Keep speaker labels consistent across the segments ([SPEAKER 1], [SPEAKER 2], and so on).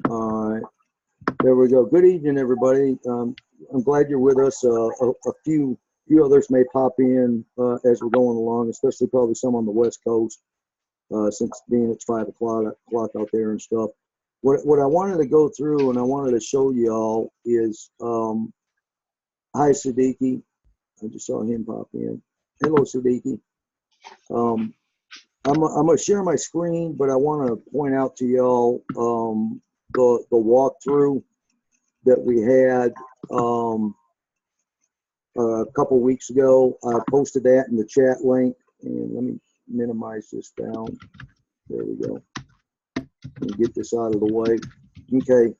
[SPEAKER 1] There we go. Good evening, everybody. I'm glad you're with us. A few others may pop in as we're going along, especially probably some on the West Coast, since being it's 5 o'clock out there and stuff. What I wanted to go through and I wanted to show you all is, hi, Siddiqui. I just saw him pop in. Hello, Siddiqui. I'm going to share my screen, but I want to point out to y'all the walkthrough that we had a couple weeks ago. I posted that in the chat link, and let me minimize this down. There we go. Let me get this out of the way. Okay.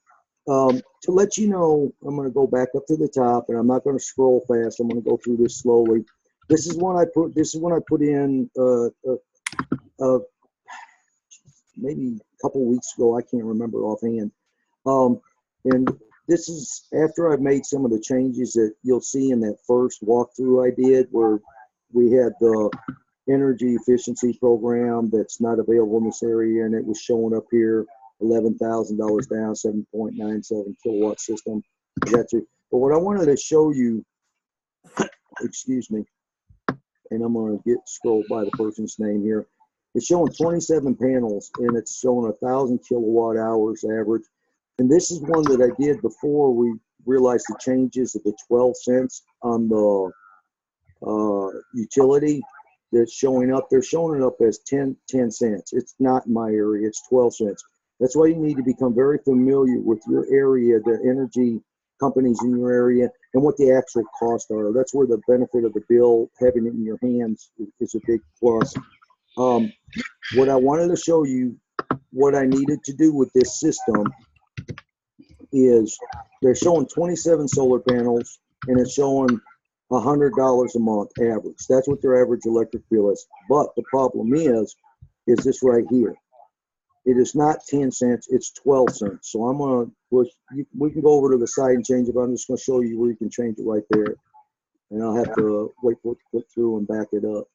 [SPEAKER 1] To let you know, I'm going to go back up to the top, and I'm not going to scroll fast. I'm going to go through this slowly. This is when I put in maybe a couple weeks ago. I can't remember offhand. And this is after I've made some of the changes that you'll see in that first walkthrough I did, where we had the energy efficiency program that's not available in this area, and it was showing up here, $11,000 down, 7.97 kilowatt system. That's it. But what I wanted to show you, excuse me, and I'm going to scroll by the person's name here. It's showing 27 panels, and it's showing 1,000 kilowatt hours average. And this is one that I did before we realized the changes of the 12 cents on the utility that's showing up. They're showing it up as 10 cents. It's not in my area. It's 12 cents. That's why you need to become very familiar with your area, the energy companies in your area, and what the actual costs are. That's where the benefit of the bill, having it in your hands, is a big plus. What I wanted to show you, what I needed to do with this system is they're showing 27 solar panels, and it's showing $100 a month average. That's what their average electric bill is. But the problem is this right here. It is not 10 cents, it's 12 cents. So I'm going to, we can go over to the side and change it, but I'm just going to show you where you can change it right there. And I'll have to wait for it to click through and back it up.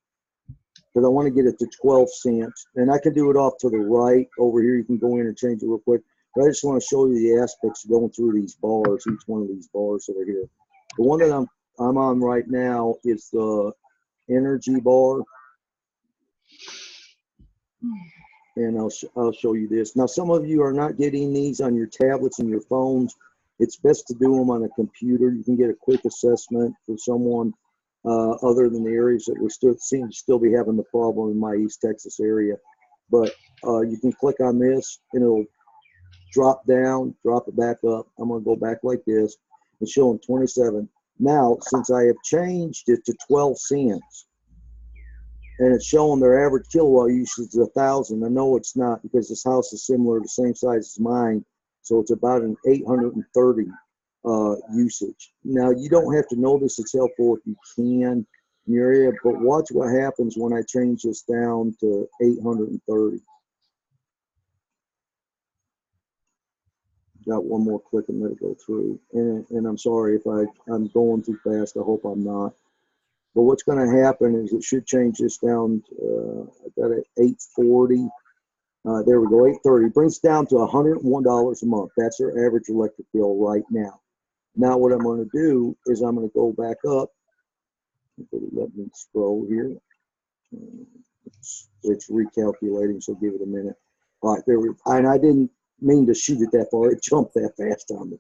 [SPEAKER 1] Because I want to get it to 12 cents. And I can do it off to the right over here. You can go in and change it real quick. But I just want to show you the aspects of going through these bars, each one of these bars that are here. The one that I'm on right now is the energy bar. And I'll show you this. Now, some of you are not getting these on your tablets and your phones. It's best to do them on a computer. You can get a quick assessment for someone other than the areas that we seem to still be having the problem in my East Texas area. But you can click on this, and it'll drop down, drop it back up. I'm going to go back like this. It's showing 27. Now, since I have changed it to 12 cents, and it's showing their average kilowatt usage is 1,000. I know it's not, because this house is similar, the same size as mine, so it's about an 830 usage. Now, you don't have to know this. It's helpful if you can in your area, but watch what happens when I change this down to 830. Got one more click and let it go through. And I'm sorry if I'm going too fast. I hope I'm not. But what's going to happen is it should change this down to, I got it 840. There we go, 830. Brings it down to $101 a month. That's their average electric bill right now. Now what I'm going to do is I'm going to go back up. Let me scroll here. It's recalculating, so give it a minute. All right, there we go. And I didn't mean to shoot it that far. It jumped that fast on me.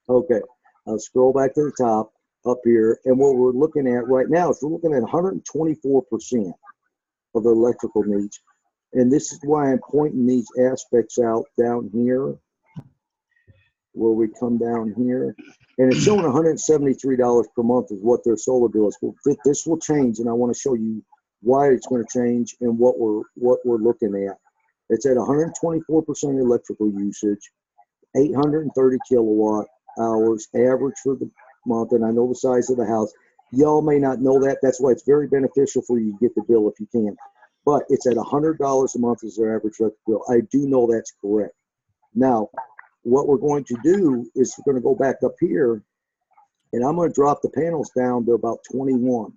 [SPEAKER 1] Okay, I'll scroll back to the top up here, and what we're looking at right now is we're looking at 124% of the electrical needs. And this is why I'm pointing these aspects out down here, where we come down here. And it's showing $173 per month is what their solar bill is. Well, this will change, and I want to show you why it's going to change and what we're looking at. It's at 124% electrical usage, 830 kilowatt hours average for the month, and I know the size of the house. Y'all may not know that. That's why it's very beneficial for you to get the bill if you can. But it's at $100 a month is their average electric bill. I do know that's correct. Now, what we're going to do is we're going to go back up here, and I'm going to drop the panels down to about 21.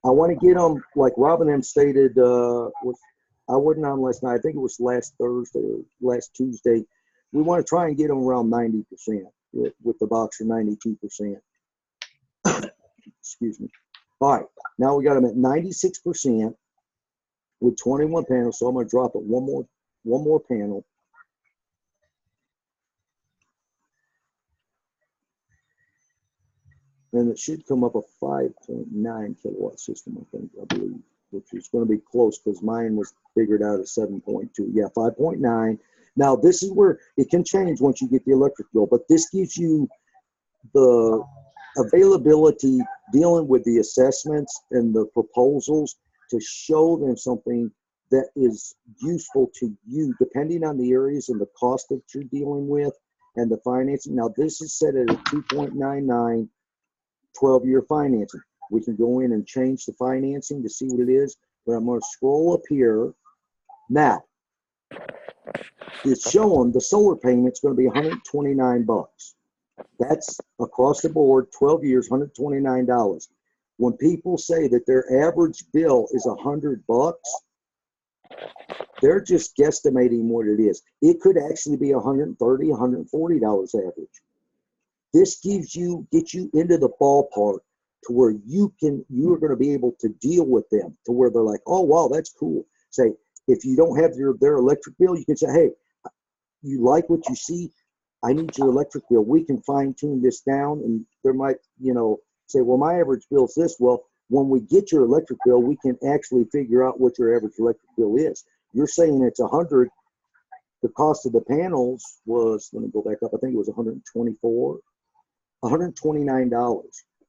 [SPEAKER 1] I want to get them, like Robin M stated, I wasn't on last night. I think it was last Thursday or last Tuesday. we want to try and get them around 90% with the Boxer 92%. Excuse me. All right, now we got them at 96% with 21 panels. So I'm going to drop it one more panel. And it should come up a 5.9 kilowatt system, I believe, which is going to be close because mine was figured out at 7.2. Yeah, 5.9. Now, this is where it can change once you get the electric bill, but this gives you the availability dealing with the assessments and the proposals to show them something that is useful to you, depending on the areas and the cost that you're dealing with and the financing. Now, this is set at a 2.99 12-year financing. We can go in and change the financing to see what it is, but I'm going to scroll up here. Now, it's showing the solar payment's going to be $129. That's across the board, 12 years, $129. When people say that their average bill is $100, they're just guesstimating what it is. It could actually be $130, $140 average. This gets you into the ballpark to where you're going to be able to deal with them to where they're like, oh, wow, that's cool. Say, if you don't have their electric bill, you can say, hey, you like what you see? I need your electric bill. We can fine tune this down. And there might, say, well, my average bill is this. Well, when we get your electric bill, we can actually figure out what your average electric bill is. You're saying it's 100. The cost of the panels was, let me go back up. I think it was $129.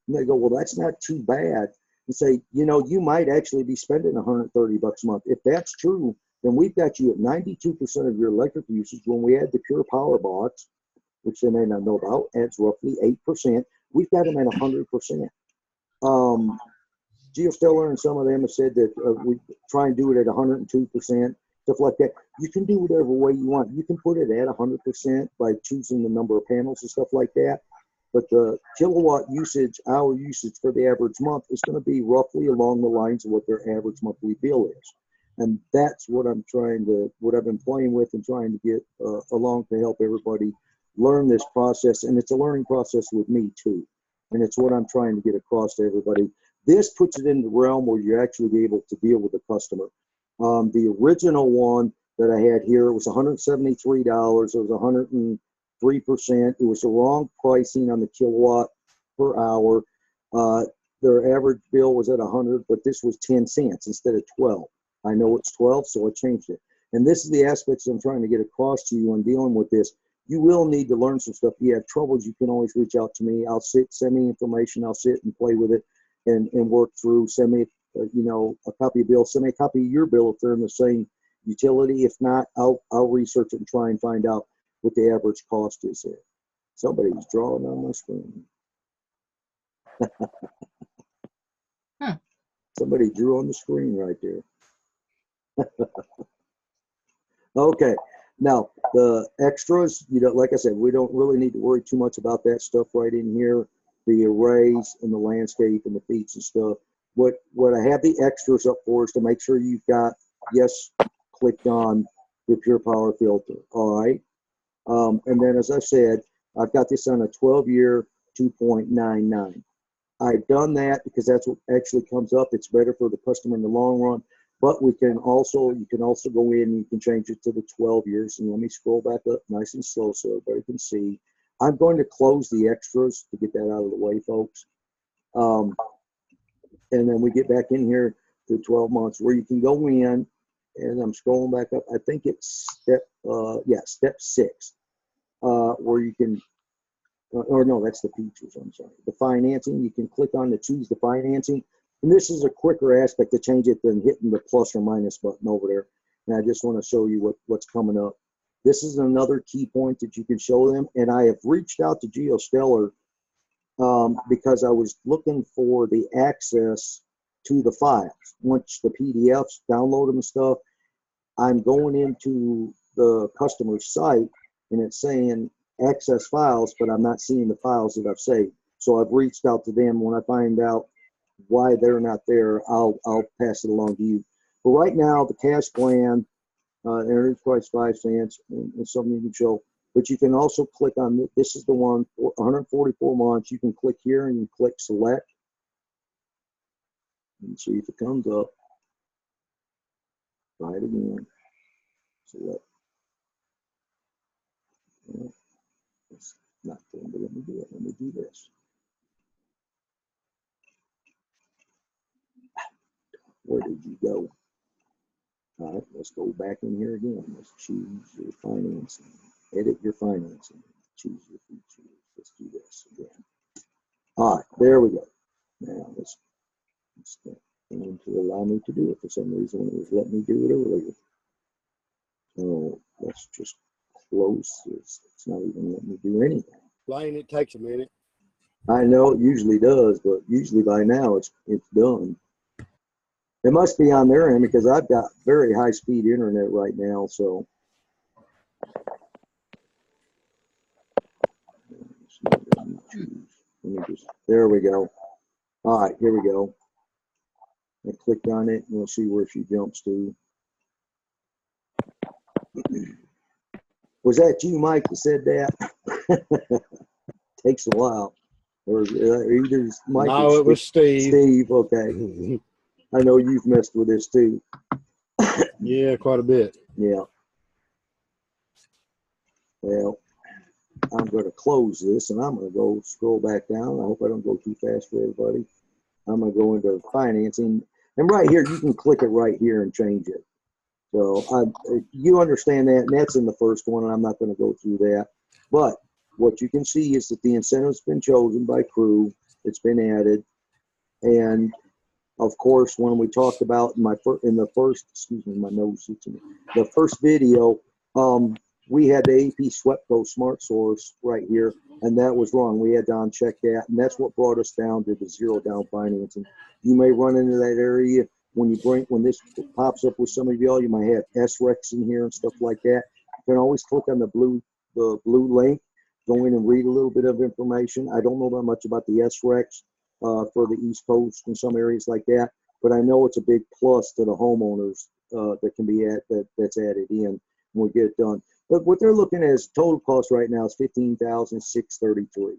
[SPEAKER 1] And they go, well, that's not too bad. And say, you might actually be spending $130 a month. If that's true, then we've got you at 92% of your electric usage. When we add the Pure Power box, which they may not know about, adds roughly 8%. We've got them at 100%. GEO Stellar and some of them have said that we try and do it at 102%, stuff like that. You can do whatever way you want. You can put it at 100% by choosing the number of panels and stuff like that. But the kilowatt usage, hour usage for the average month is going to be roughly along the lines of what their average monthly bill is. And that's what I've been playing with and trying to get along to help everybody learn this process. And it's a learning process with me too. And it's what I'm trying to get across to everybody. This puts it in the realm where you actually be able to deal with the customer. The original one that I had here was $173. It was 103%. It was the wrong pricing on the kilowatt per hour. Their average bill was at 100, but this was 10 cents instead of 12. I know it's 12, so I changed it. And this is the aspects I'm trying to get across to you when dealing with this. You will need to learn some stuff. If you have troubles, you can always reach out to me. Send me information. I'll sit and play with it and work through. Send me, a copy of bill. Send me a copy of your bill if they're in the same utility. If not, I'll research it and try and find out what the average cost is there. Somebody's drawing on my screen. Somebody drew on the screen right there. Okay, now the extras, like I said, we don't really need to worry too much about that stuff right in here. The arrays and the landscape and the feeds and stuff. What I have the extras up for is to make sure you've got clicked on the Pure Power filter. All right. And then, as I said, I've got this on a 12-year 2.99. I've done that because that's what actually comes up. It's better for the customer in the long run. But you can also go in and you can change it to the 12 years. And let me scroll back up nice and slow so everybody can see. I'm going to close the extras to get that out of the way, folks. And then we get back in here to 12 months where you can go in, and I'm scrolling back up. I think it's step 6, where you can, or no, that's the features, I'm sorry. The financing, you can click on to choose the financing. And this is a quicker aspect to change it than hitting the plus or minus button over there. And I just want to show you what's coming up. This is another key point that you can show them. And I have reached out to GEO Stellar because I was looking for the access to the files. Once the PDFs, download them and stuff, I'm going into the customer's site and it's saying access files, but I'm not seeing the files that I've saved. So I've reached out to them. When I find out why they're not there, I'll pass it along to you. But right now, the cash plan, average price 5 cents, and something you can show. But you can also click on, this is the one, 144 months. You can click here and you click select and see if it comes up. Try it again. Select. Well, it's not going to let me do it. Let me do this. Where did you go? All right, let's go back in here again. Let's choose your financing. Edit your financing. Choose your features. Let's do this again. All right, there we go. Now let's going to allow me to do it. For some reason, it was letting me do it earlier. So let's just close this. It's not even letting me do anything.
[SPEAKER 2] Lane, it takes a minute.
[SPEAKER 1] I know it usually does, but usually by now it's done. It must be on their end because I've got very high speed internet right now. So let me just, there we go. All right, here we go. I clicked on it and we'll see where she jumps to. Was that you, Mike, that said that? Takes a while. Or either Mike
[SPEAKER 2] No,
[SPEAKER 1] or
[SPEAKER 2] it was Steve.
[SPEAKER 1] Steve, okay. I know you've messed with this too.
[SPEAKER 2] Yeah, quite a bit.
[SPEAKER 1] Yeah. Well, I'm going to close this and I'm going to go scroll back down. I hope I don't go too fast for everybody. I'm going to go into financing. And right here, you can click it right here and change it. So you understand that, and that's in the first one, and I'm not going to go through that. But what you can see is that the incentive's been chosen by crew. It's been added. And, of course, when we talked about the first video, we had the AP SWEPCO Smart Source right here, and that was wrong. We had to uncheck that, and that's what brought us down to the zero down financing. You may run into that area when this pops up with some of y'all. You might have SRECs in here and stuff like that. You can always click on the blue link, go in and read a little bit of information. I don't know that much about the SRECs for the East Coast and some areas like that, but I know it's a big plus to the homeowners that can be that's added in when we get it done. But what they're looking at is total cost right now is $15,633.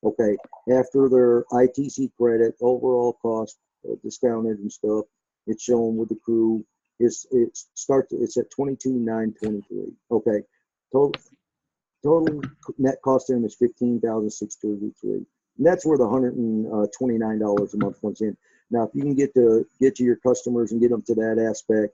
[SPEAKER 1] Okay, after their ITC credit, overall cost discounted and stuff, it's shown with the crew. It's at $22,923. Okay, total net cost to them is $15,633. And that's where the $129 a month comes in. Now, if you can get to your customers and get them to that aspect,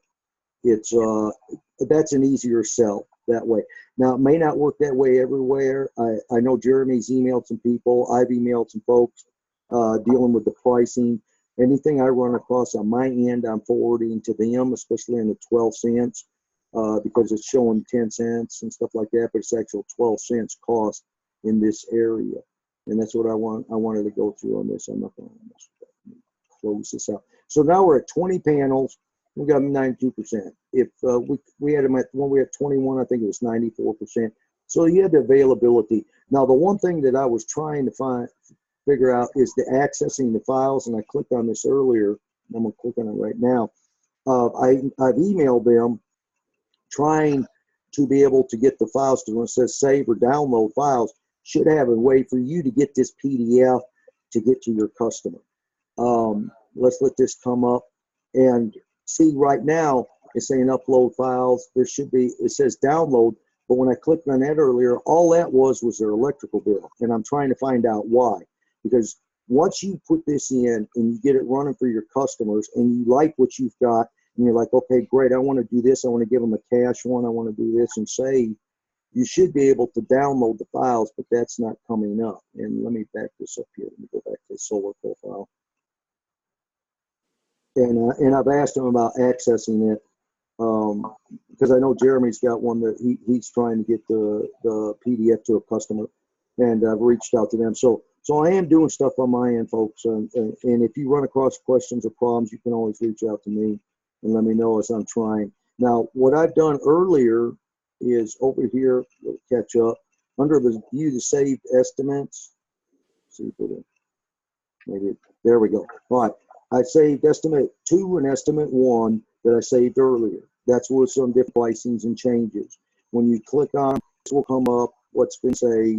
[SPEAKER 1] that's an easier sell that way. Now, it may not work that way everywhere. I know Jeremy's emailed some people. I've emailed some folks dealing with the pricing. Anything I run across on my end, I'm forwarding to them, especially in the 12 cents, because it's showing 10 cents and stuff like that, but it's actual 12 cents cost in this area. And that's what I wanted to go through on this. I'm not going to close this out. So now we're at 20 panels. We got 92%. If we had them when we had 21, I think it was 94%. So you had the availability. Now, the one thing that I was trying to figure out is the accessing the files, and I clicked on this earlier. I'm going to click on it right now. I've emailed them trying to be able to get the files to when it says save or download files, should have a way for you to get this PDF to get to your customer. Let's let this come up and see. Right now it's saying upload files. There should be, it says download, but when I clicked on that earlier, all that was their electrical bill, and I'm trying to find out why. Because once you put this in and you get it running for your customers and you like what you've got and you're like, okay, great, I want to do this, I want to give them a cash one, I want to do this and save, you should be able to download the files, but that's not coming up. And let me back this up here. Let me go back to the solar profile. And I've asked him about accessing it because I know Jeremy's got one that he's trying to get the PDF to a customer, and I've reached out to them. So I am doing stuff on my end, folks. And if you run across questions or problems, you can always reach out to me and let me know as I'm trying. Now, what I've done earlier is over here, catch up, under the view the saved estimates. Let's see if it maybe, there we go. All right. I saved estimate 2 and estimate 1 that I saved earlier. That's with some different pricings and changes. When you click on, will come up, what's been say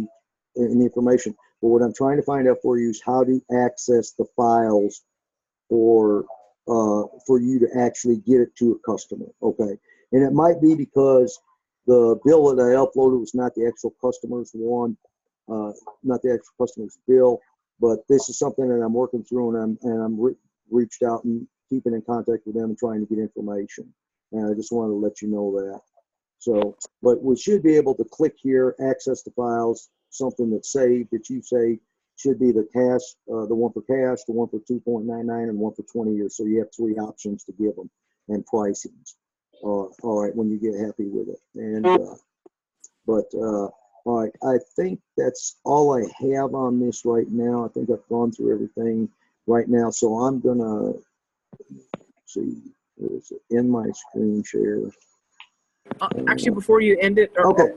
[SPEAKER 1] in the information. But what I'm trying to find out for you is how to access the files for you to actually get it to a customer, okay? And it might be because the bill that I uploaded was not the actual customer's one, not the actual customer's bill, but this is something that I'm working through, and I'm reached out and keeping in contact with them and trying to get information. And I just wanted to let you know that. So, but we should be able to click here, access the files, something that's saved that you say should be the cash, the one for cash, the one for 2.99, and one for 20 years. So you have 3 options to give them and pricings. All right, when you get happy with it. And all right, I think that's all I have on this right now. I think I've gone through everything right now. So I'm gonna see, where is it? In my screen share.
[SPEAKER 3] Actually, before you end it,
[SPEAKER 1] Okay.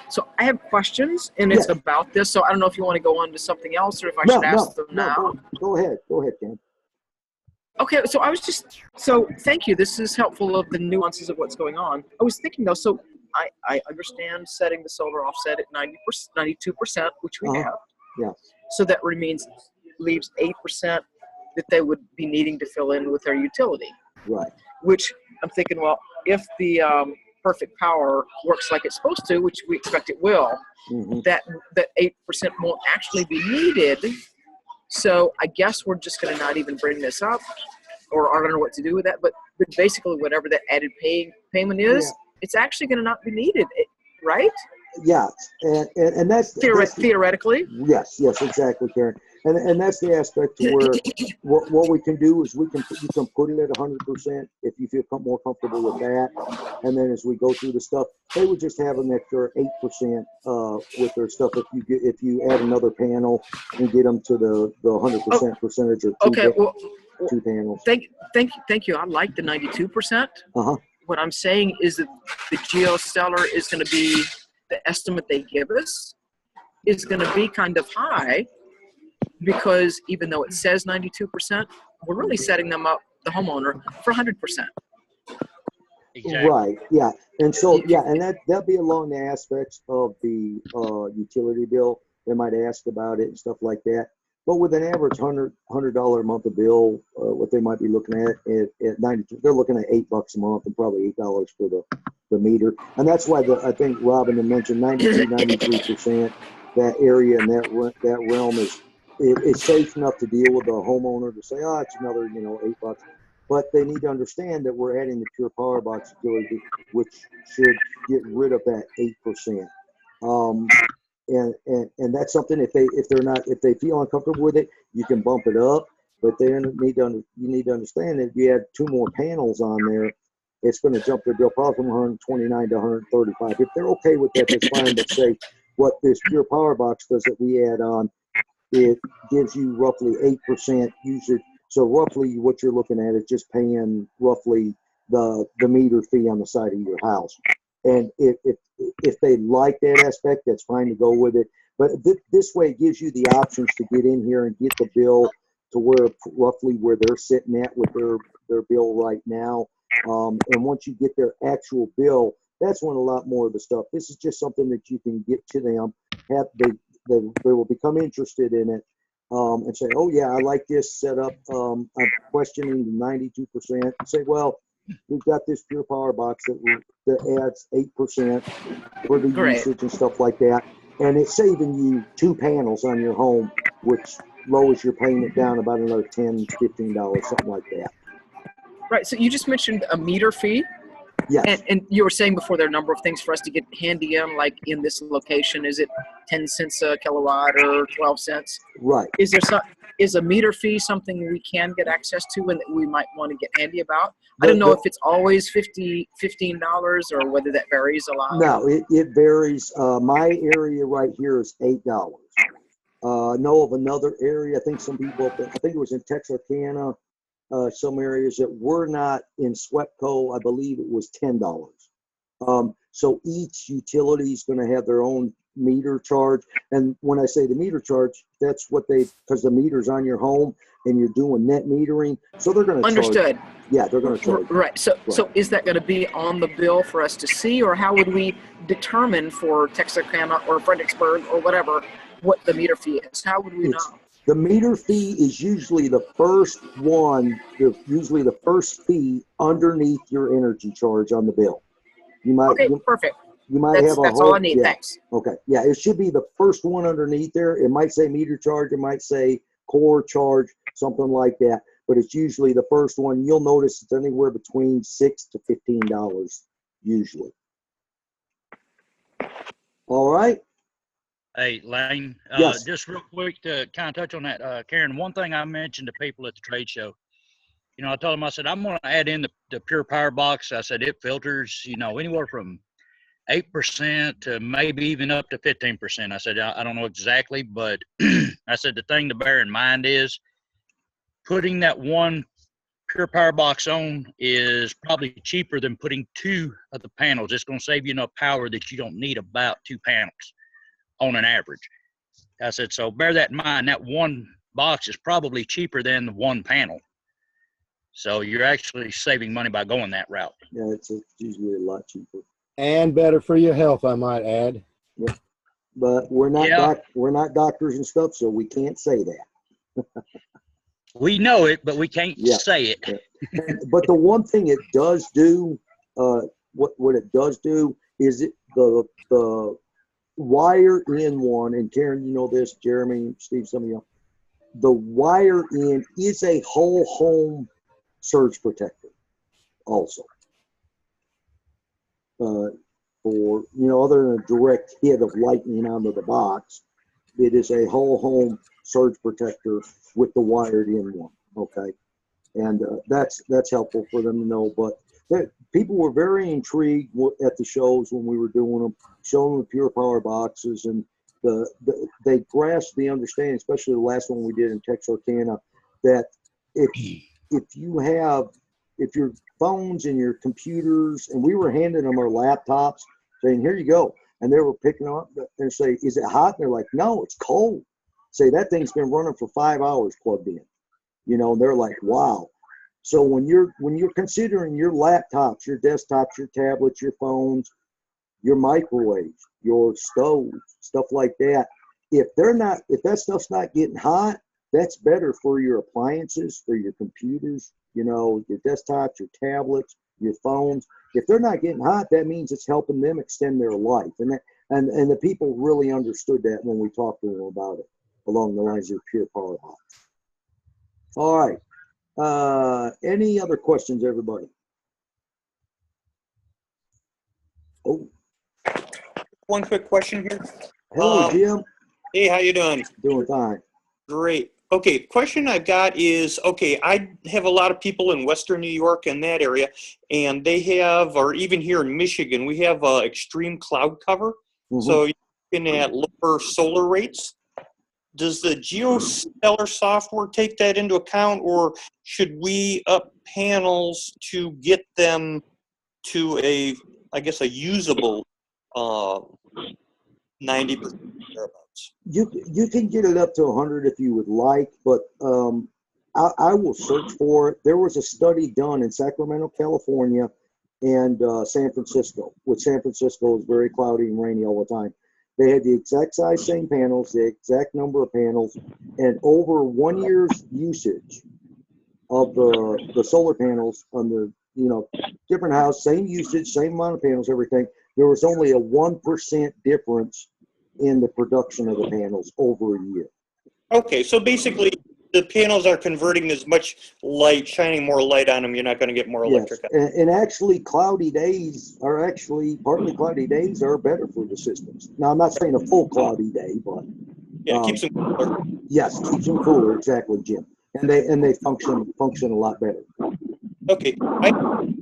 [SPEAKER 3] So I have questions, and it's about this. So I don't know if you want to go on to something else, or if I should ask them now.
[SPEAKER 1] Go ahead, Ken.
[SPEAKER 3] Okay, so I was thank you. This is helpful of the nuances of what's going on. I was thinking though, so I understand setting the solar offset at 92%, which we have.
[SPEAKER 1] Yeah.
[SPEAKER 3] So that leaves 8% that they would be needing to fill in with their utility.
[SPEAKER 1] Right.
[SPEAKER 3] Which I'm thinking, well, if the perfect power works like it's supposed to, which we expect it will, that 8% won't actually be needed. So I guess we're just going to not even bring this up, or I don't know what to do with that. But basically, whatever that added payment is, it's actually going to not be needed, right?
[SPEAKER 1] Yeah, and that's
[SPEAKER 3] theoretically.
[SPEAKER 1] Yes, exactly, Karen. And that's the aspect to where what we can do is you can put it at 100% if you feel more comfortable with that. And then as we go through the stuff, they would just have an extra 8% with their stuff if you add another panel and get them to the 100% percentage or two panels.
[SPEAKER 3] Thank you. I like the 92%. What I'm saying is that the GEO Stellar is going to be, the estimate they give us is going to be kind of high, because even though it says 92%, we're really setting them up, the homeowner, for 100%.
[SPEAKER 4] Exactly.
[SPEAKER 1] Right. Yeah. And so and that'll be along the aspects of the utility bill. They might ask about it and stuff like that. But with an average $100 a month of bill, what they might be looking at 92, they're looking at $8 a month and probably $8 for the meter. And that's why I think Robin had mentioned 93%. That area and that realm is safe enough to deal with the homeowner to say, it's another $8. But they need to understand that we're adding the pure power box utility, which should get rid of that 8%. And that's something, if they feel uncomfortable with it, you can bump it up. But you need to understand that if you add 2 more panels on there, it's going to jump their bill probably from 129 to 135. If they're okay with that, that's fine. But say what this pure power box does that we add on, it gives you roughly 8% usage. So roughly what you're looking at is just paying roughly the meter fee on the side of your house. And if they like that aspect, that's fine to go with it. But this way it gives you the options to get in here and get the bill to roughly where they're sitting at with their bill right now. And once you get their actual bill, that's when a lot more of the stuff. This is just something that you can get to them. They will become interested in it and say, oh yeah, I like this setup. I'm questioning the 92%. Say, well, we've got this pure power box that adds 8% for the usage and stuff like that. And it's saving you 2 panels on your home, which lowers your payment down about another $10, $15, something like that.
[SPEAKER 3] Right. So you just mentioned a meter fee.
[SPEAKER 1] Yes.
[SPEAKER 3] And you were saying before there are a number of things for us to get handy in, like in this location. Is it 10 cents a kilowatt or 12 cents?
[SPEAKER 1] Right.
[SPEAKER 3] Is a meter fee something we can get access to and that we might want to get handy about? I don't know if it's always $15 or whether that varies a lot.
[SPEAKER 1] No, it varies. My area right here is $8. Know of another area, I think some people, I think it was in Texarkana, some areas that were not in SWEPCO, I believe it was $10. So each utility is going to have their own meter charge. And when I say the meter charge, that's what because the meter's on your home and you're doing net metering. So they're going to charge.
[SPEAKER 3] Understood.
[SPEAKER 1] Yeah, they're going to charge.
[SPEAKER 3] Right. So is that going to be on the bill for us to see, or how would we determine for Texarkana or Fredericksburg or whatever what the meter fee is? How would we know?
[SPEAKER 1] The meter fee is usually the first one, usually the first fee underneath your energy charge on the bill. You might.
[SPEAKER 3] Okay, perfect.
[SPEAKER 1] You might have
[SPEAKER 3] that's all I need.
[SPEAKER 1] Yeah.
[SPEAKER 3] Thanks.
[SPEAKER 1] Okay. Yeah, it should be the first one underneath there. It might say meter charge. It might say core charge, something like that. But it's usually the first one. You'll notice it's anywhere between $6 to $15 usually. All right.
[SPEAKER 4] Hey, Lane,
[SPEAKER 1] Yes.
[SPEAKER 4] just real quick to kind of touch on that, Karen, one thing I mentioned to people at the trade show, you know, I told them, I said, I'm going to add in the Pure Power Box. I said, it filters, you know, anywhere from 8% to maybe even up to 15%. I said, I don't know exactly, but I said, the thing to bear in mind is putting that one Pure Power Box on is probably cheaper than putting 2 of the panels. It's going to save you enough power that you don't need about 2 panels on an average. I said, so bear that in mind. That one box is probably cheaper than the one panel. So you're actually saving money by going that route.
[SPEAKER 1] Yeah, it's usually a lot cheaper.
[SPEAKER 2] And better for your health, I might add.
[SPEAKER 1] Yeah. But we're not we're not doctors and stuff, so we can't say that.
[SPEAKER 4] We know it, but we can't say it.
[SPEAKER 1] Yeah. But the one thing it does do, what it does do is the wire in one, and Karen, you know this, Jeremy, Steve, some of you, the wire in is a whole home surge protector also. For, you know, other than a direct hit of lightning onto the box, it is a whole home surge protector with the wired in one. Okay. And that's helpful for them to know. But people were very intrigued at the shows when we were doing them, showing them the Pure Power boxes, and they grasped the understanding, especially the last one we did in Texarkana, that if your phones and your computers, and we were handing them our laptops, saying, here you go, and they were picking up and say, is it hot? And they're like, no, it's cold. Say, that thing's been running for 5 hours plugged in. You know, they're like, wow. So when you're considering your laptops, your desktops, your tablets, your phones, your microwaves, your stoves, stuff like that, if that stuff's not getting hot, that's better for your appliances, for your computers, you know, your desktops, your tablets, your phones. If they're not getting hot, that means it's helping them extend their life. And the people really understood that when we talked to them about it, along the lines of Pure Power Box. All right. Any other questions, everybody? Oh.
[SPEAKER 5] One quick question here.
[SPEAKER 1] Hello, Jim.
[SPEAKER 5] Hey, how you doing?
[SPEAKER 1] Doing fine.
[SPEAKER 5] Great. Okay, question I've got is, okay, I have a lot of people in Western New York and that area, and they have, or even here in Michigan, we have extreme cloud cover. Mm-hmm. So you're looking at lower solar rates. Does the GEO Stellar software take that into account, or should we up panels to get them to a usable 90% thereabouts?
[SPEAKER 1] You can get it up to 100 if you would like, but I will search for it. There was a study done in Sacramento, California, and San Francisco. With San Francisco, it's very cloudy and rainy all the time. They had the exact size same panels, the exact number of panels, and over 1 year's usage of the solar panels on the, you know, different house, same usage, same amount of panels, everything. There was only a 1% difference in the production of the panels over a year.
[SPEAKER 5] Okay, so basically the panels are converting as much light, shining more light on them. You're not going to get more electric.
[SPEAKER 1] Yes. And actually partly cloudy days are better for the systems. Now, I'm not saying a full cloudy day, but
[SPEAKER 5] yeah, it keeps them cooler.
[SPEAKER 1] Yes, keeps them cooler, exactly, Jim. And they function a lot better.
[SPEAKER 5] Okay, I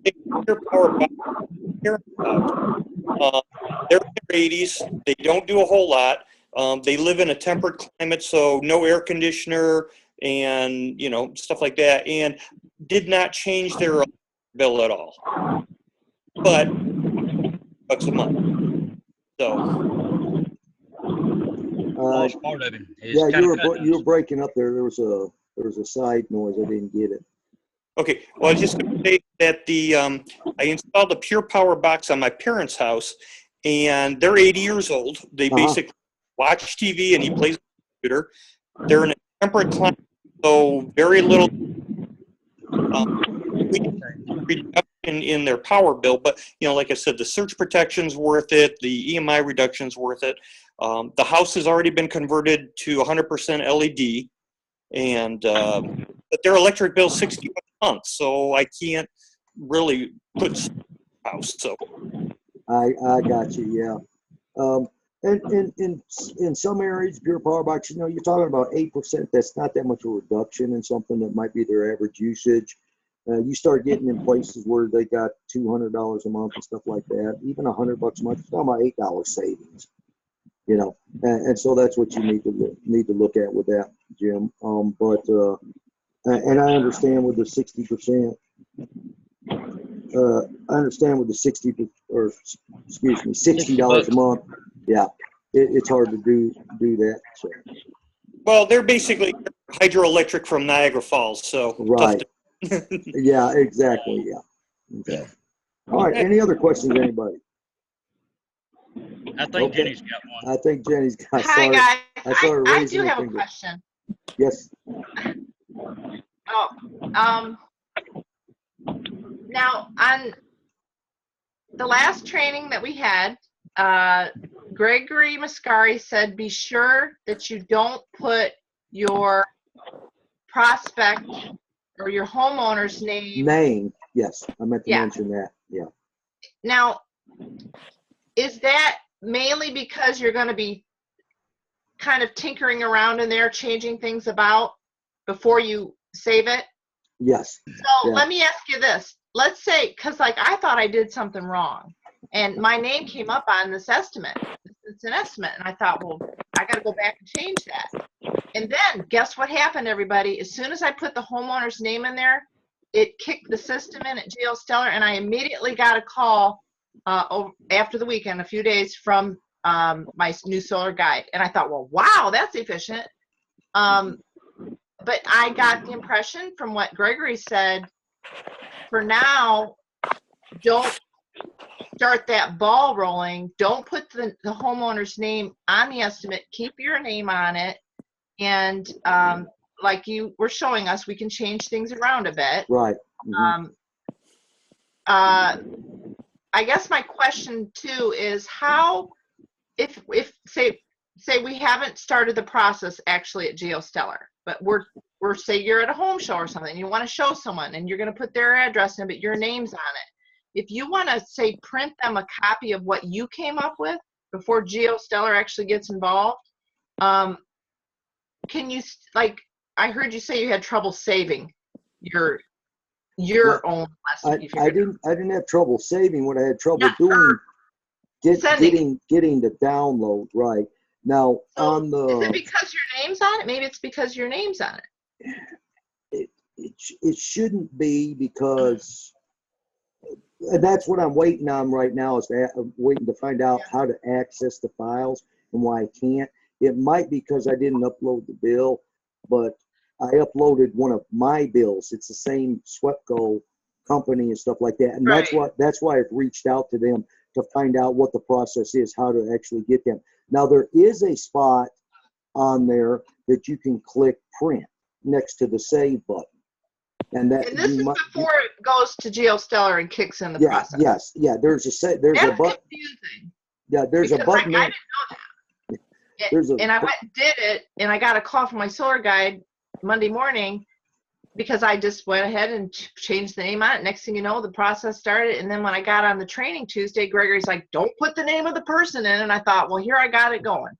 [SPEAKER 5] take Pure Power back here. They're in their 80s. They don't do a whole lot. They live in a temperate climate, so no air conditioner and, you know, stuff like that, and did not change their bill at all. But $1 a month. So
[SPEAKER 4] lost part of him. It's
[SPEAKER 1] Yeah,
[SPEAKER 4] kinda
[SPEAKER 1] you were breaking up there. There was a side noise. I didn't get it.
[SPEAKER 5] Okay, well, I was just going to say that I installed a Pure Power box on my parents' house, and they're 80 years old. They basically watch TV, and he plays on the computer. They're in a temperate climate, so very little reduction in their power bill. But, like I said, the surge protection's worth it. The EMI reduction's worth it. The house has already been converted to 100% LED, and but their electric bill's $60 a month, so I can't really put house. So
[SPEAKER 1] I got you. Yeah. And in some areas, Pure Power Box, you're talking about 8%. That's not that much of a reduction in something that might be their average usage. You start getting in places where they got $200 a month and stuff like that, even $100 a month. You're talking about $8 savings. And so that's what you need to look at with that, Jim. And I understand with the 60%. I understand with the $60 a month. Yeah, it's hard to do that. So.
[SPEAKER 5] Well, they're basically hydroelectric from Niagara Falls, so
[SPEAKER 1] right. Yeah, exactly. Yeah. Okay. All right. Any other questions, anybody?
[SPEAKER 4] I think Jenny's got one.
[SPEAKER 1] I think Jenny's got.
[SPEAKER 6] Hi guys. I
[SPEAKER 1] raising
[SPEAKER 6] do have a
[SPEAKER 1] finger.
[SPEAKER 6] question.
[SPEAKER 1] Yes.
[SPEAKER 6] Now on the last training that we had, Gregory Mascari said be sure that you don't put your prospect or your homeowner's name.
[SPEAKER 1] Yes, I meant to mention that. Yeah.
[SPEAKER 6] Now, is that mainly because you're going to be kind of tinkering around in there, changing things about before you save it?
[SPEAKER 1] Yes.
[SPEAKER 6] So let me ask you this. Let's say, because I thought I did something wrong, and my name came up on this estimate. It's an estimate, and I thought, well, I got to go back and change that. And then guess what happened, everybody? As soon as I put the homeowner's name in there, it kicked the system in at GEO Stellar, and I immediately got a call after the weekend, a few days, from my new solar guide. And I thought, well, wow, that's efficient. But I got the impression from what Gregory said, for now, don't start that ball rolling. Don't put the homeowner's name on the estimate. Keep your name on it. And like you were showing us, we can change things around a bit.
[SPEAKER 1] Right. Mm-hmm.
[SPEAKER 6] I guess my question too is how, if say we haven't started the process actually at GEO Stellar, but we're say you're at a home show or something, you want to show someone and you're going to put their address in, but your name's on it. If you want to say print them a copy of what you came up with before GEO Stellar actually gets involved, can you, I heard you say you had trouble saving your own lesson.
[SPEAKER 1] I didn't have trouble saving. What I had trouble doing, getting the download right. Now on the.
[SPEAKER 6] Is it because your name's on it? Maybe it's because your name's on it.
[SPEAKER 1] It shouldn't be, because and that's what I'm waiting on right now, is waiting to find out how to access the files and why I can't. It might be because I didn't upload the bill, but I uploaded one of my bills. It's the same SWEPCO company and stuff like that. And that's why I've reached out to them to find out what the process is, how to actually get them. Now there is a spot on there that you can click print next to the save button. And this is
[SPEAKER 6] before it goes to GEO Stellar and kicks in the process.
[SPEAKER 1] Yes. Yeah. There's a button.
[SPEAKER 6] Confusing.
[SPEAKER 1] Yeah. There's a button.
[SPEAKER 6] I didn't know that. And I went and did it, and I got a call from my solar guide Monday morning because I just went ahead and changed the name on it. Next thing you know, the process started. And then when I got on the training Tuesday, Gregory's like, don't put the name of the person in. And I thought, well, here I got it going.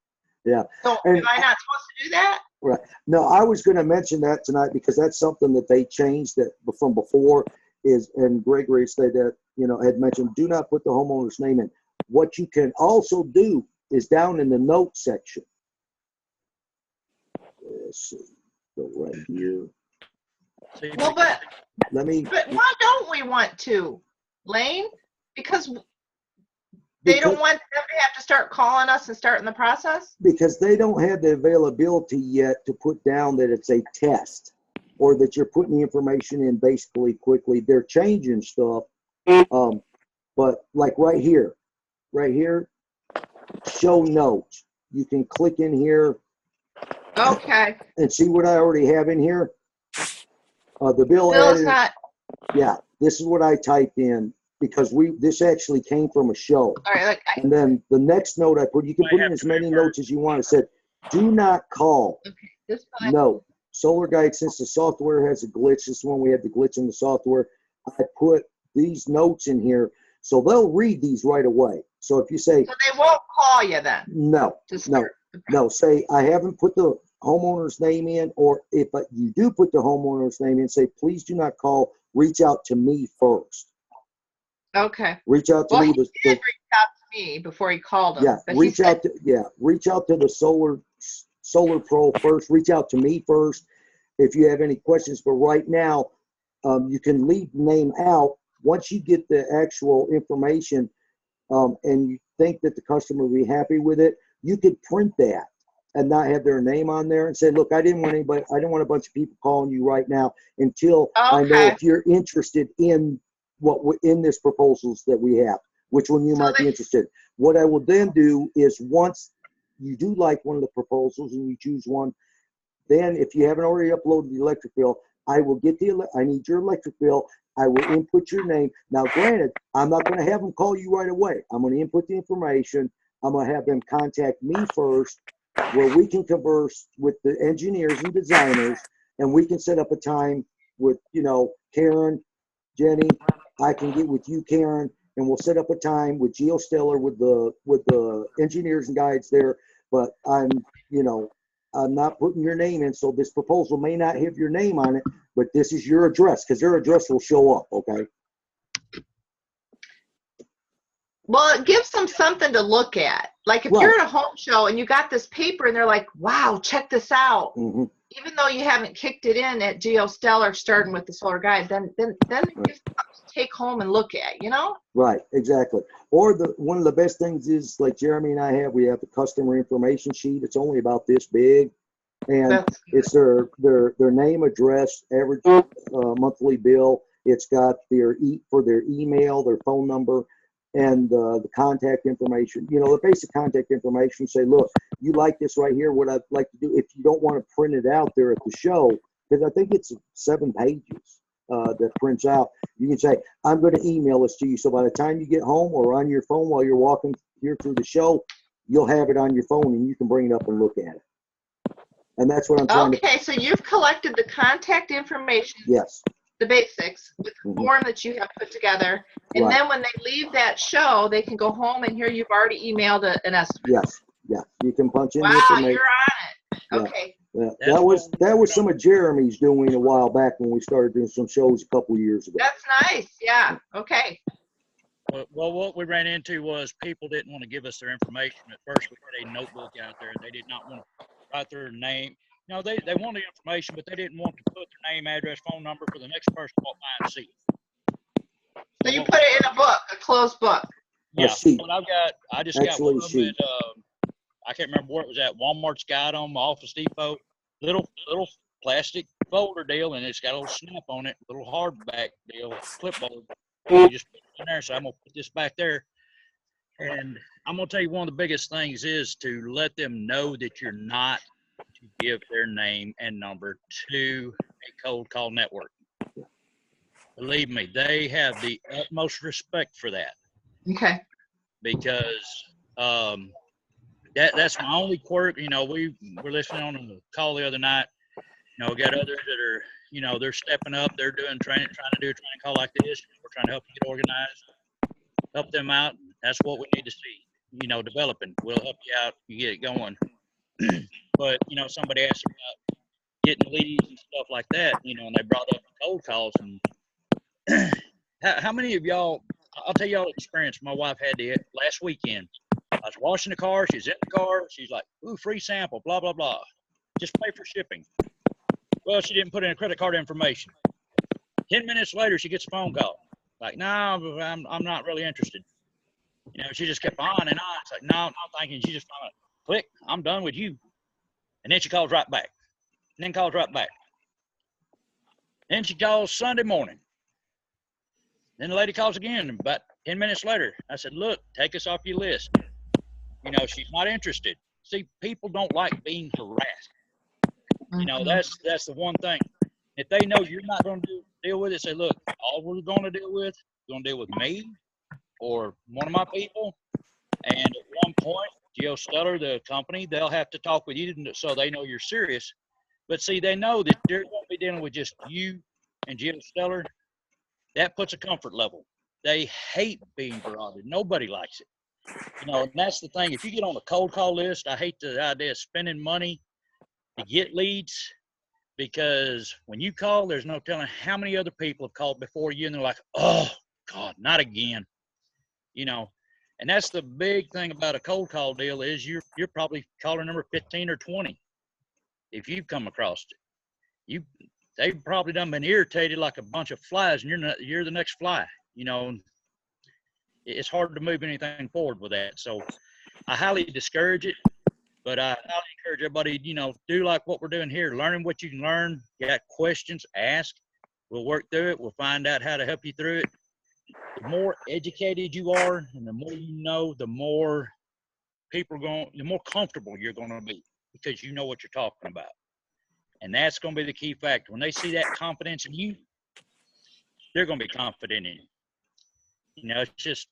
[SPEAKER 1] Yeah.
[SPEAKER 6] So am I not supposed to do that?
[SPEAKER 1] Right. No, I was going to mention that tonight because that's something that they changed that from before and Gregory said that, had mentioned, do not put the homeowner's name in. What you can also do is down in the notes section. Let's see. Go right here.
[SPEAKER 6] Well, but why don't we want to, Lane? Because They don't want them to have to start calling us and starting the process?
[SPEAKER 1] Because they don't have the availability yet to put down that it's a test or that you're putting the information in basically quickly. They're changing stuff. But like right here, show notes. You can click in here
[SPEAKER 6] Okay.
[SPEAKER 1] and see what I already have in here. The bill
[SPEAKER 6] Bill is
[SPEAKER 1] editor.
[SPEAKER 6] not,
[SPEAKER 1] Yeah, this is what I typed in because this actually came from a show.
[SPEAKER 6] all right, like,
[SPEAKER 1] And then the next note I put, you can put in as many notes as you want. It said, do not call.
[SPEAKER 6] this one,
[SPEAKER 1] No. Solar Guide, since the software has a glitch, this one we had the glitch in the software, I put these notes in here. So they'll read these right away. So if you say,
[SPEAKER 6] so they won't call you then?
[SPEAKER 1] no,
[SPEAKER 6] To start.
[SPEAKER 1] no, say, I haven't put the homeowner's name in, or if you do put the homeowner's name in, say, please do not call, reach out to me first.
[SPEAKER 6] Okay.
[SPEAKER 1] Reach out to
[SPEAKER 6] Well,
[SPEAKER 1] me.
[SPEAKER 6] he did reach out to me before he called him.
[SPEAKER 1] Yeah,
[SPEAKER 6] but he
[SPEAKER 1] reach
[SPEAKER 6] said,
[SPEAKER 1] out to the Solar Pro first. Reach out to me first if you have any questions. But right now, you can leave name out. Once you get the actual information, and you think that the customer will be happy with it, you could print that and not have their name on there and say, look, I didn't want a bunch of people calling you right now until I know
[SPEAKER 6] Okay.
[SPEAKER 1] if you're interested in in this proposals that we have, which one you
[SPEAKER 6] So
[SPEAKER 1] might be interested. What I will then do is once you do like one of the proposals and you choose one, then if you haven't already uploaded the electric bill, I will get I need your electric bill. I will input your name. Now, granted, I'm not going to have them call you right away. I'm going to input the information. I'm going to have them contact me first, where we can converse with the engineers and designers, and we can set up a time with, Karen, Jenny. I can get with you, Karen, and we'll set up a time with GEO Stellar with the engineers and guides there. But I'm not putting your name in, so this proposal may not have your name on it, but this is your address, because their address will show up, okay?
[SPEAKER 6] well, it gives them something to look at. Like if you're at a home show and you got this paper and they're like, wow, check this out.
[SPEAKER 1] Mm-hmm.
[SPEAKER 6] Even though you haven't kicked it in at GEO Stellar starting with the Solar Guide, then it gives them something to take home and look at,
[SPEAKER 1] Right, exactly. Or one of the best things is, like Jeremy and I have, we have the customer information sheet. It's only about this big, and it's their name, address, average monthly bill. It's got their email, their phone number, and the contact information. The basic contact information. Say, look, you like this right here. What I'd like to do, if you don't want to print it out there at the show, because I think it's 7 pages that prints out. You can say, I'm going to email this to you. So by the time you get home or on your phone while you're walking here through the show, you'll have it on your phone and you can bring it up and look at it. And that's what I'm trying to.
[SPEAKER 6] Okay, so you've collected the contact information.
[SPEAKER 1] Yes.
[SPEAKER 6] The basics with the form that you have put together. And then when they leave that show, they can go home and here you've already emailed an estimate.
[SPEAKER 1] Yes. Yeah. You can punch in the
[SPEAKER 6] Wow,
[SPEAKER 1] information.
[SPEAKER 6] you're on it.
[SPEAKER 1] Yeah.
[SPEAKER 6] Okay.
[SPEAKER 1] Yeah. That was some of Jeremy's doing a while back when we started doing some shows a couple of years ago.
[SPEAKER 6] That's nice. Yeah. Okay.
[SPEAKER 4] Well, what we ran into was people didn't want to give us their information. At first, we had a notebook out there. They did not want to write their name. They wanted information, but they didn't want to put their name, address, phone number for the next person to walk by and see.
[SPEAKER 6] So you put it in a book, a closed book.
[SPEAKER 4] Yeah, but I just got one of them at, I can't remember where it was at. Walmart's got them, Office Depot, little plastic folder deal, and it's got a little snap on it, little hardback deal, clipboard. You just put it in there. So I'm gonna put this back there, and I'm gonna tell you one of the biggest things is to let them know that you're not to give their name and number to a cold call network. Believe me, they have the utmost respect for that.
[SPEAKER 6] Okay.
[SPEAKER 4] Because that's my only quirk. We were listening on the call the other night. We got others that are, they're stepping up. They're trying to do a training call like this. We're trying to help them get organized, help them out. That's what we need to see, developing. We'll help you out. You get it going. But, somebody asked about getting leads and stuff like that, and they brought up cold calls. And how many of y'all, I'll tell y'all experience my wife had last weekend. I was washing the car. She's in the car. She's like, ooh, free sample, blah, blah, blah. Just pay for shipping. Well, she didn't put in a credit card information. 10 minutes later, she gets a phone call. Like, no, I'm not really interested. You know, she just kept on and on. It's like, no, thank you. She just finally, click, I'm done with you. And then she calls right back. And then calls right back. Then she calls Sunday morning. Then the lady calls again. About 10 minutes later, I said, look, take us off your list. You know, she's not interested. See, people don't like being harassed. You know, that's the one thing. If they know you're not going to deal with it, say, look, all we're going to deal with, we're going to deal with me or one of my people. And at one point, GEO Stellar, the company, they'll have to talk with you so they know you're serious. But see, they know that they're going to be dealing with just you and GEO Stellar. That puts a comfort level. They hate being barraged. Nobody likes it. You know, and that's the thing. If you get on a cold call list, I hate the idea of spending money to get leads, because when you call, there's no telling how many other people have called before you, and they're like, oh, God, not again. You know, and that's the big thing about a cold call deal is you're probably caller number 15 or 20 if you've come across it. They've probably done been irritated like a bunch of flies, and you're the next fly. You know, it's hard to move anything forward with that. So I highly discourage it, but I highly encourage everybody, you know, do like what we're doing here. Learning what you can learn. You got questions, ask. We'll work through it. We'll find out how to help you through it. The more educated you are and the more you know, the more the more comfortable you're going to be, because you know what you're talking about. And that's going to be the key factor. When they see that confidence in you, they're going to be confident in you. You know, it's just,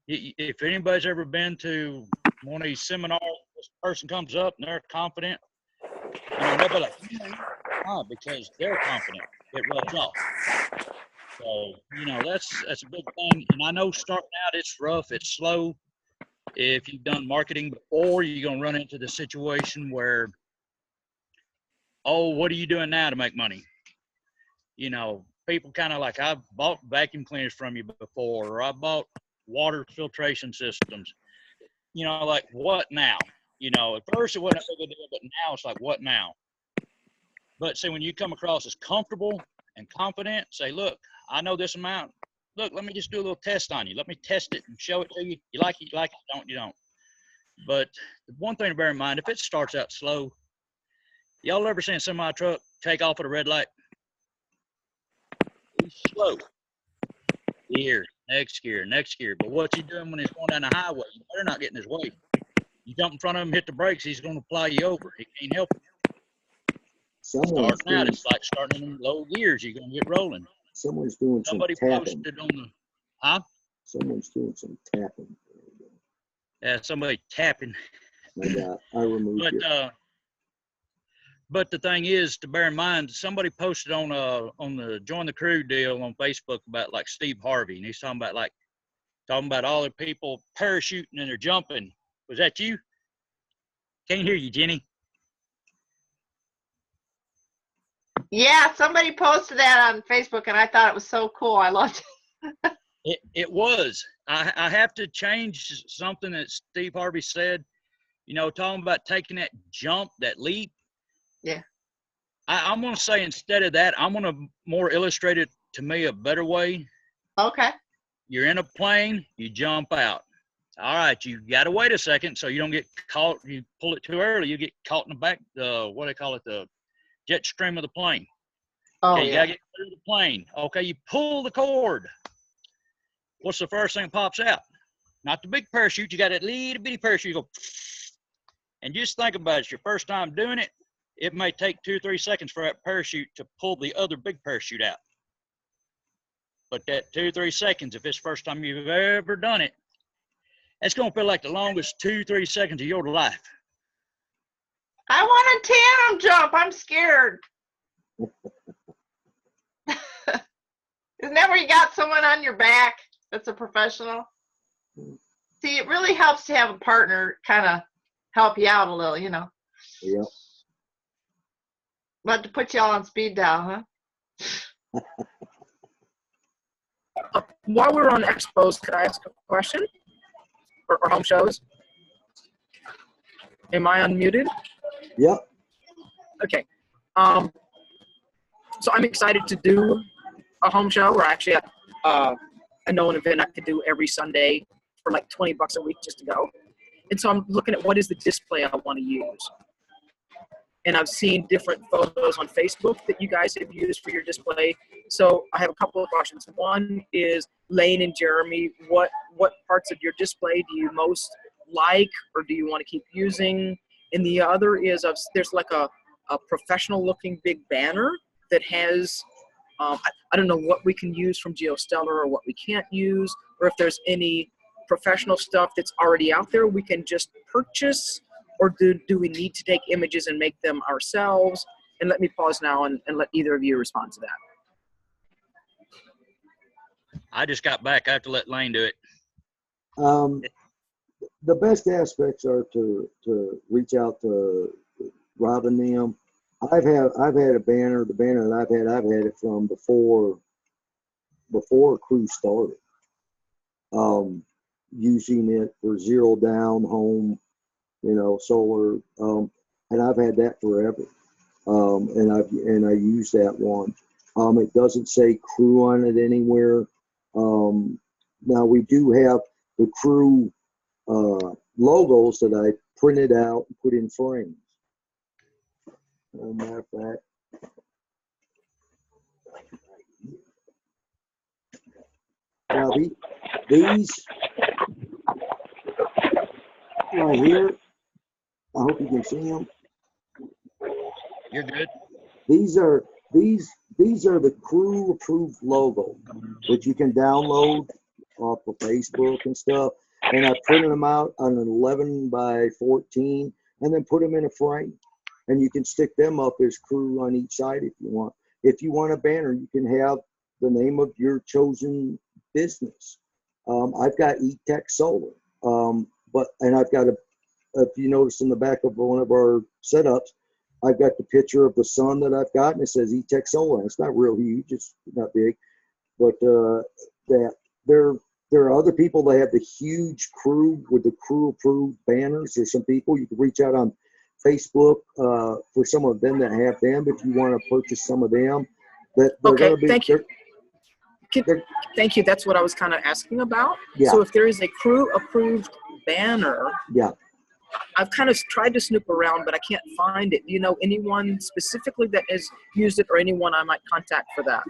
[SPEAKER 4] if anybody's ever been to one of these seminars, this person comes up and they're confident, you know, they'll be like, because they're confident. It rubs off. So, you know, that's a big thing. And I know starting out, it's rough, it's slow. If you've done marketing before, you're going to run into the situation where, oh, what are you doing now to make money? You know, people kind of like, I've bought vacuum cleaners from you before, or I bought water filtration systems. You know, like, what now? You know, at first it wasn't a big deal, but now it's like, what now? But see, when you come across as comfortable and confident, say, look, I know this amount. Look, let me just do a little test on you. Let me test it and show it to you. You like it, you don't. But the one thing to bear in mind, if it starts out slow, y'all ever seen a semi-truck take off at a red light? He's slow. Gear, next gear. But what you doing when he's going down the highway? You better not get in his way. You jump in front of him, hit the brakes, he's going to fly you over. He can't help it. Starting out, it's like starting in low gears. You're going to get rolling.
[SPEAKER 1] Someone's doing
[SPEAKER 4] Somebody
[SPEAKER 1] some tapping.
[SPEAKER 4] posted on the, huh?
[SPEAKER 1] Someone's doing some tapping.
[SPEAKER 4] Yeah, somebody tapping.
[SPEAKER 1] I removed it.
[SPEAKER 4] But the thing is, to bear in mind, somebody posted on the Join the Crew deal on Facebook about like Steve Harvey, and he's talking about all the people parachuting and they're jumping. Was that you? Can't hear you, Jenny.
[SPEAKER 6] Yeah, somebody posted that on Facebook, and I thought it was so cool. I loved it.
[SPEAKER 4] It was. I have to change something that Steve Harvey said. You know, talking about taking that jump, that leap.
[SPEAKER 6] Yeah.
[SPEAKER 4] I'm going to say instead of that, I'm going to more illustrate it to me a better way.
[SPEAKER 6] Okay.
[SPEAKER 4] You're in a plane, you jump out. All right, you got to wait a second so you don't get caught. You pull it too early, you get caught in the back, what do they call it, the jet stream of the plane.
[SPEAKER 6] Oh,
[SPEAKER 4] okay, you
[SPEAKER 6] yeah.
[SPEAKER 4] got to get clear of the plane. Okay, you pull the cord. What's the first thing that pops out? Not the big parachute. You got that little bitty parachute. You go, and just think about it. It's your first time doing it. It may take 2 or 3 seconds for that parachute to pull the other big parachute out. But that 2 or 3 seconds, if it's the first time you've ever done it, it's going to feel like the longest 2 or 3 seconds of your life.
[SPEAKER 6] I want a tandem jump. I'm scared. Isn't that where you got someone on your back that's a professional? See, it really helps to have a partner kind of help you out a little, you know.
[SPEAKER 1] Yeah.
[SPEAKER 6] But to put you all on speed dial, huh?
[SPEAKER 3] While we're on expos, could I ask a question? Or home shows? Am I unmuted?
[SPEAKER 1] Yep.
[SPEAKER 3] Okay. So I'm excited to do a home show, or actually I know an event I could do every Sunday for like 20 bucks a week just to go. And so I'm looking at what is the display I want to use. And I've seen different photos on Facebook that you guys have used for your display. So I have a couple of questions. One is, Lane and Jeremy, what parts of your display do you most like or do you want to keep using? And the other is, there's like a professional looking big banner that has, I don't know what we can use from GEO Stellar or what we can't use, or if there's any professional stuff that's already out there we can just purchase, or do we need to take images and make them ourselves? And let me pause now and let either of you respond to that.
[SPEAKER 4] I just got back. I have to let Lane do it.
[SPEAKER 1] The best aspects are to reach out to Rob and them. I've had a banner. The banner that I've had it from before a crew started. Using it for zero down home, solar, and I've had that forever. And I use that one. It doesn't say crew on it anywhere. Now we do have the crew logos that I printed out and put in frames. As a matter of fact, now these right here, I hope you can see them.
[SPEAKER 4] You're good.
[SPEAKER 1] These are the crew approved logo, which you can download off of Facebook and stuff. And I printed them out on an 11 by 14 and then put them in a frame. And you can stick them up as crew on each side if you want. If you want a banner, you can have the name of your chosen business. I've got E-Tech Solar, and I've got if you notice in the back of one of our setups, I've got the picture of the sun that I've got, and it says E-Tech Solar. It's not real huge, it's not big, but that there are other people that have the huge crew with the crew approved banners. There's some people you can reach out on Facebook for some of them that have them if you want to purchase some of them. That they're
[SPEAKER 3] Okay,
[SPEAKER 1] gonna be,
[SPEAKER 3] thank you. Thank you. That's what I was kind of asking about.
[SPEAKER 1] Yeah.
[SPEAKER 3] So if there is a crew approved banner,
[SPEAKER 1] Yeah.
[SPEAKER 3] I've kind of tried to snoop around, but I can't find it. Do you know anyone specifically that has used it, or anyone I might contact for that?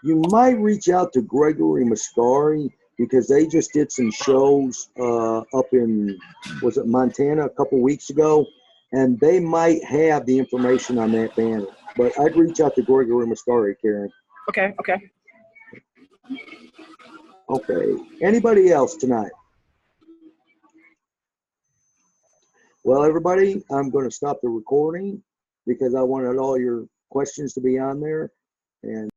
[SPEAKER 1] You might reach out to Gregory Mascari because they just did some shows up in, was it Montana a couple weeks ago? And they might have the information on that banner. But I'd reach out to Gregory Mascari, Karen.
[SPEAKER 3] Okay, okay.
[SPEAKER 1] Okay. Anybody else tonight? Well, everybody, I'm going to stop the recording because I wanted all your questions to be on there. And